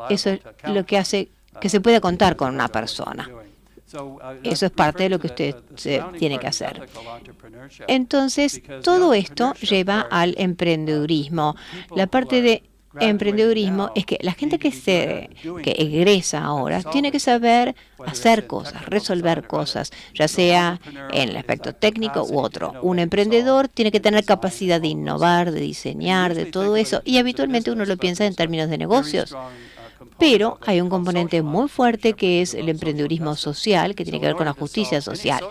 eso es lo que hace que se pueda contar con una persona. Eso es parte de lo que usted tiene que hacer. Entonces, todo esto lleva al emprendedurismo. La parte de emprendedurismo es que la gente que egresa ahora tiene que saber hacer cosas, resolver cosas, ya sea en el aspecto técnico u otro. Un emprendedor tiene que tener capacidad de innovar, de diseñar, de todo eso, y habitualmente uno lo piensa en términos de negocios. Pero hay un componente muy fuerte que es el emprendedurismo social, que tiene que ver con la justicia social.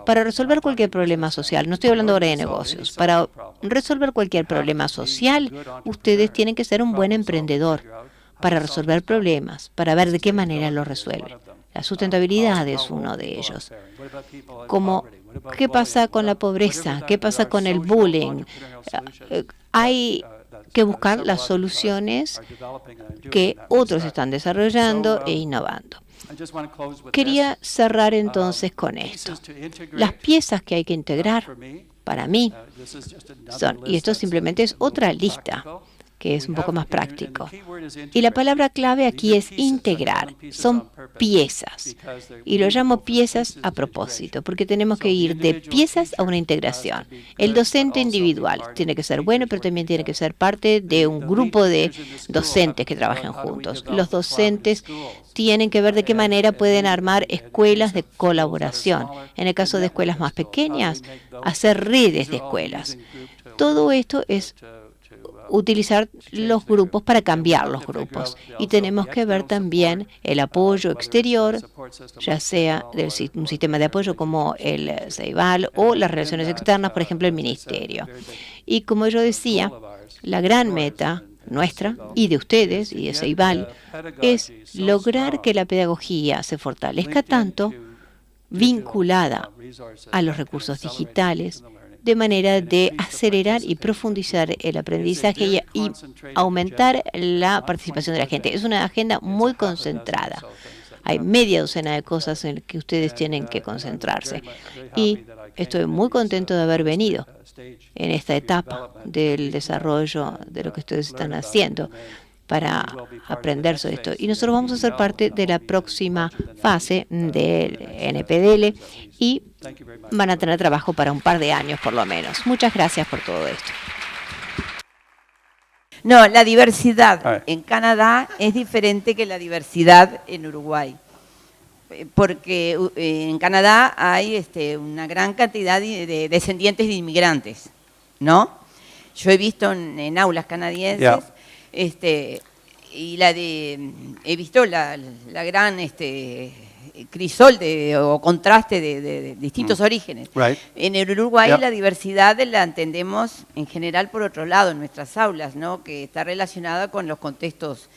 Para resolver cualquier problema social, no estoy hablando ahora de negocios, para resolver cualquier problema social, ustedes tienen que ser un buen emprendedor para resolver problemas, para ver de qué manera los resuelven. La sustentabilidad es uno de ellos. ¿Qué pasa con la pobreza? ¿Qué pasa con el bullying? Hay que buscar las soluciones que otros están desarrollando e innovando. Quería cerrar entonces con esto. Las piezas que hay que integrar, para mí, son, y esto simplemente es otra lista, que es un poco más práctico. Y la palabra clave aquí es integrar. Son piezas. Y lo llamo piezas a propósito, porque tenemos que ir de piezas a una integración. El docente individual tiene que ser bueno, pero también tiene que ser parte de un grupo de docentes que trabajen juntos. Los docentes tienen que ver de qué manera pueden armar escuelas de colaboración. En el caso de escuelas más pequeñas, hacer redes de escuelas. Todo esto es utilizar los grupos para cambiar los grupos. Y tenemos que ver también el apoyo exterior, ya sea un sistema de apoyo como el CEIVAL o las relaciones externas, por ejemplo, el ministerio. Y como yo decía, la gran meta nuestra y de ustedes y de CEIVAL es lograr que la pedagogía se fortalezca tanto vinculada a los recursos digitales, de manera de acelerar y profundizar el aprendizaje y aumentar la participación de la gente. Es una agenda muy concentrada. Hay media docena de cosas en las que ustedes tienen que concentrarse. Y estoy muy contento de haber venido en esta etapa del desarrollo de lo que ustedes están haciendo para aprender sobre esto. Y nosotros vamos a ser parte de la próxima fase del NPDL y van a tener trabajo para un par de años por lo menos. Muchas gracias por todo esto. No, la diversidad en Canadá es diferente que la diversidad en Uruguay. Porque en Canadá hay una gran cantidad de descendientes de inmigrantes, ¿no? Yo he visto en aulas canadienses, y he visto la gran crisol o contraste de distintos orígenes. Right. En el Uruguay la diversidad la entendemos en general por otro lado, en nuestras aulas, ¿no? Que está relacionada con los contextos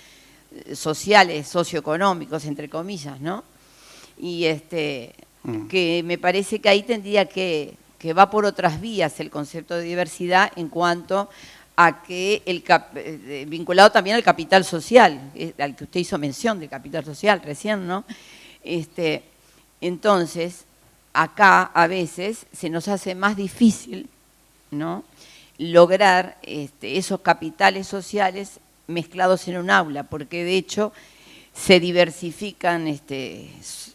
sociales, socioeconómicos, entre comillas, ¿no? Y que me parece que ahí tendría que va por otras vías el concepto de diversidad en cuanto a que vinculado también al capital social, al que usted hizo mención del capital social recién, ¿no? Entonces, acá a veces se nos hace más difícil, ¿no?, lograr esos capitales sociales mezclados en un aula, porque de hecho se diversifican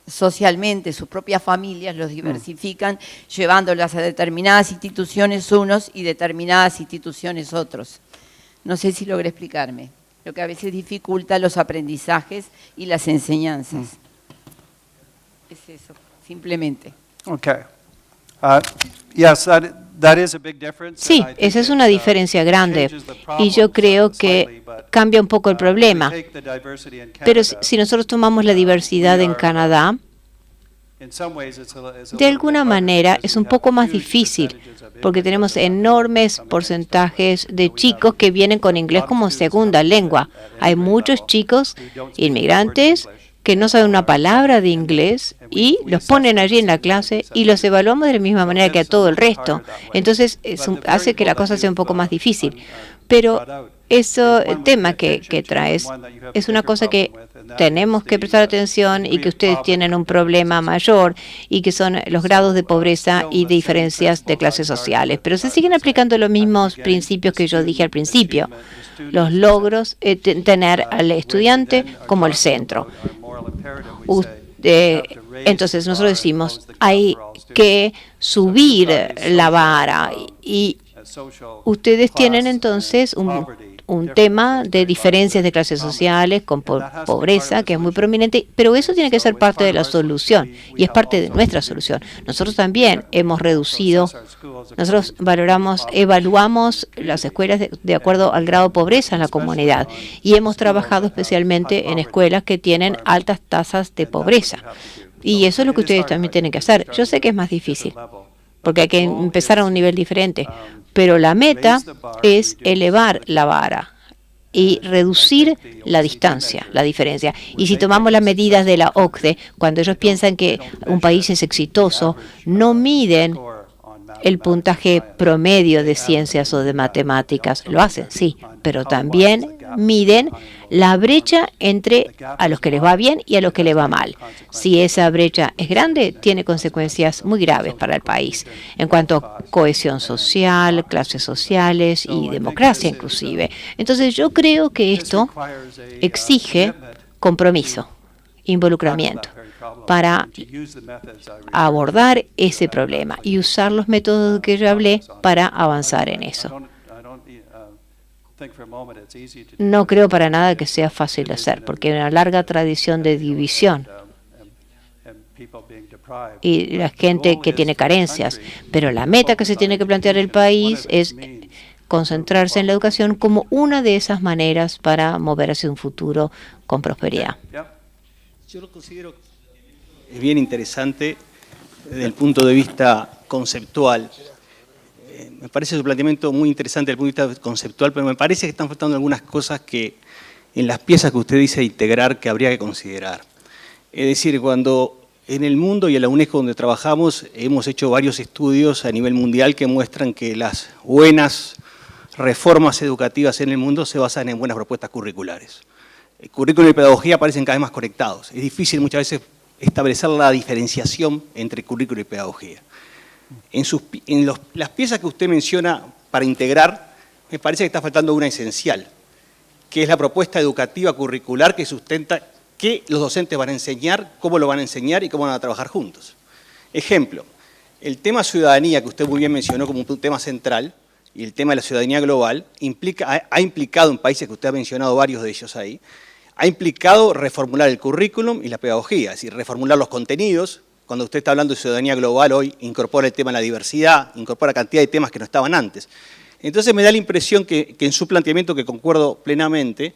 socialmente, sus propias familias los diversifican, llevándolas a determinadas instituciones unos y determinadas instituciones otros. No sé si logré explicarme, lo que a veces dificulta los aprendizajes y las enseñanzas. Es eso, simplemente. Okay. Yes, that is a big difference. Sí, esa es una diferencia grande y yo creo que cambia un poco el problema. Pero si nosotros tomamos la diversidad en Canadá, de alguna manera es un poco más difícil porque tenemos enormes porcentajes de chicos que vienen con inglés como segunda lengua. Hay muchos chicos inmigrantes que no saben una palabra de inglés y los ponen allí en la clase y los evaluamos de la misma manera que a todo el resto. Entonces, hace que la cosa sea un poco más difícil. Pero el tema que traes es una cosa que tenemos que prestar atención y que ustedes tienen un problema mayor y que son los grados de pobreza y diferencias de clases sociales. Pero se siguen aplicando los mismos principios que yo dije al principio. Los logros, tener al estudiante como el centro. Entonces nosotros decimos, hay que subir la vara y ustedes tienen entonces un tema de diferencias de clases sociales con pobreza que es muy prominente, pero eso tiene que ser parte de la solución y es parte de nuestra solución. Nosotros también hemos reducido, nosotros evaluamos las escuelas de acuerdo al grado de pobreza en la comunidad y hemos trabajado especialmente en escuelas que tienen altas tasas de pobreza. Y eso es lo que ustedes también tienen que hacer. Yo sé que es más difícil, porque hay que empezar a un nivel diferente, pero la meta es elevar la vara y reducir la distancia, la diferencia. Y si tomamos las medidas de la OCDE, cuando ellos piensan que un país es exitoso, no miden el puntaje promedio de ciencias o de matemáticas. Lo hacen, sí, pero también miden la brecha entre a los que les va bien y a los que les va mal. Si esa brecha es grande, tiene consecuencias muy graves para el país en cuanto a cohesión social, clases sociales y democracia inclusive. Entonces yo creo que esto exige compromiso, involucramiento para abordar ese problema y usar los métodos que yo hablé para avanzar en eso. No creo para nada que sea fácil de hacer, porque hay una larga tradición de división y la gente que tiene carencias, pero la meta que se tiene que plantear el país es concentrarse en la educación como una de esas maneras para mover hacia un futuro con prosperidad. Yo lo considero bien interesante desde el punto de vista conceptual. Me parece su planteamiento muy interesante desde el punto de vista conceptual, pero me parece que están faltando algunas cosas que en las piezas que usted dice integrar que habría que considerar. Es decir, cuando en el mundo y en la UNESCO donde trabajamos hemos hecho varios estudios a nivel mundial que muestran que las buenas reformas educativas en el mundo se basan en buenas propuestas curriculares. El currículo y pedagogía parecen cada vez más conectados. Es difícil muchas veces establecer la diferenciación entre currículo y pedagogía. Las piezas que usted menciona para integrar, me parece que está faltando una esencial, que es la propuesta educativa curricular que sustenta qué los docentes van a enseñar, cómo lo van a enseñar y cómo van a trabajar juntos. Ejemplo, el tema ciudadanía, que usted muy bien mencionó como un tema central, y el tema de la ciudadanía global, ha implicado en países que usted ha mencionado varios de ellos ahí, ha implicado reformular el currículum y la pedagogía, es decir, reformular los contenidos. Cuando usted está hablando de ciudadanía global hoy, incorpora el tema de la diversidad, incorpora cantidad de temas que no estaban antes. Entonces me da la impresión que en su planteamiento, que concuerdo plenamente,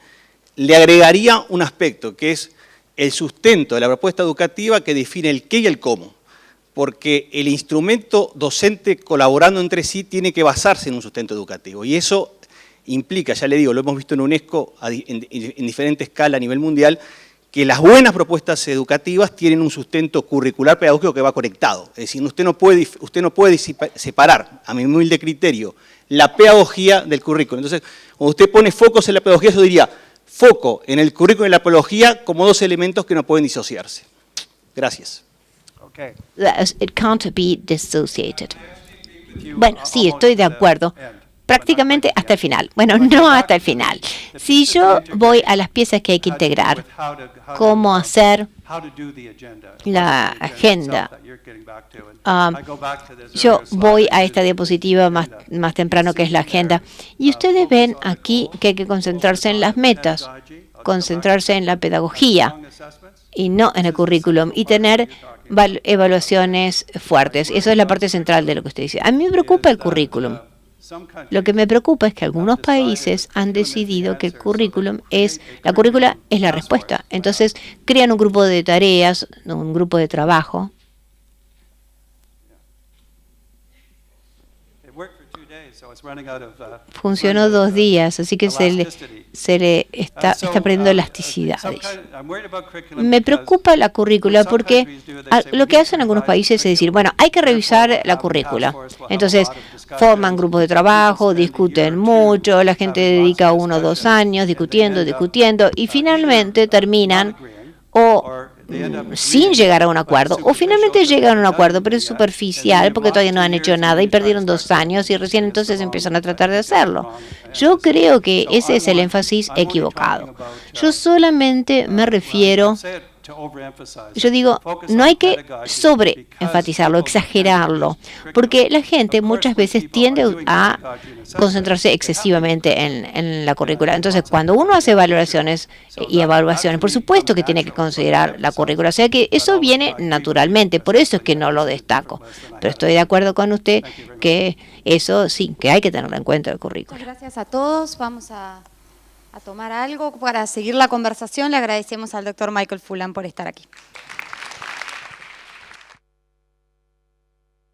le agregaría un aspecto, que es el sustento de la propuesta educativa que define el qué y el cómo. Porque el instrumento docente colaborando entre sí tiene que basarse en un sustento educativo. Y eso implica, ya le digo, lo hemos visto en UNESCO en diferente escala a nivel mundial, que las buenas propuestas educativas tienen un sustento curricular pedagógico que va conectado. Es decir, usted no puede separar, a mi humilde criterio, la pedagogía del currículo. Entonces, cuando usted pone focos en la pedagogía, yo diría foco en el currículo y la pedagogía como dos elementos que no pueden disociarse. Gracias. It can't be dissociated. Bueno, sí, estoy de acuerdo. Prácticamente hasta el final. Bueno, no hasta el final. Si yo voy a las piezas que hay que integrar, cómo hacer la agenda, yo voy a esta diapositiva más temprano que es la agenda, y ustedes ven aquí que hay que concentrarse en las metas, concentrarse en la pedagogía y no en el currículum, y tener evaluaciones fuertes. Eso es la parte central de lo que usted dice. A mí me preocupa el currículum. Lo que me preocupa es que algunos países han decidido que la currícula es la respuesta. Entonces crean un grupo de tareas, un grupo de trabajo. Funcionó 2 días, así que se le está perdiendo elasticidad. Me preocupa la currícula porque lo que hacen algunos países es decir, bueno, hay que revisar la currícula. Entonces, forman grupos de trabajo, discuten mucho, la gente dedica 1 o 2 años discutiendo, y finalmente terminan sin llegar a un acuerdo, o finalmente llegan a un acuerdo, pero es superficial porque todavía no han hecho nada y perdieron 2 años y recién entonces empiezan a tratar de hacerlo. Yo creo que ese es el énfasis equivocado. Yo solamente me refiero, yo digo, no hay que sobreenfatizarlo, exagerarlo, porque la gente muchas veces tiende a concentrarse excesivamente en la currícula. Entonces, cuando uno hace valoraciones y evaluaciones, por supuesto que tiene que considerar la currícula. O sea que eso viene naturalmente, por eso es que no lo destaco. Pero estoy de acuerdo con usted que eso sí, que hay que tenerlo en cuenta el currículo. Gracias a todos. Vamos a tomar algo para seguir la conversación. Le agradecemos al doctor Michael Fulham por estar aquí.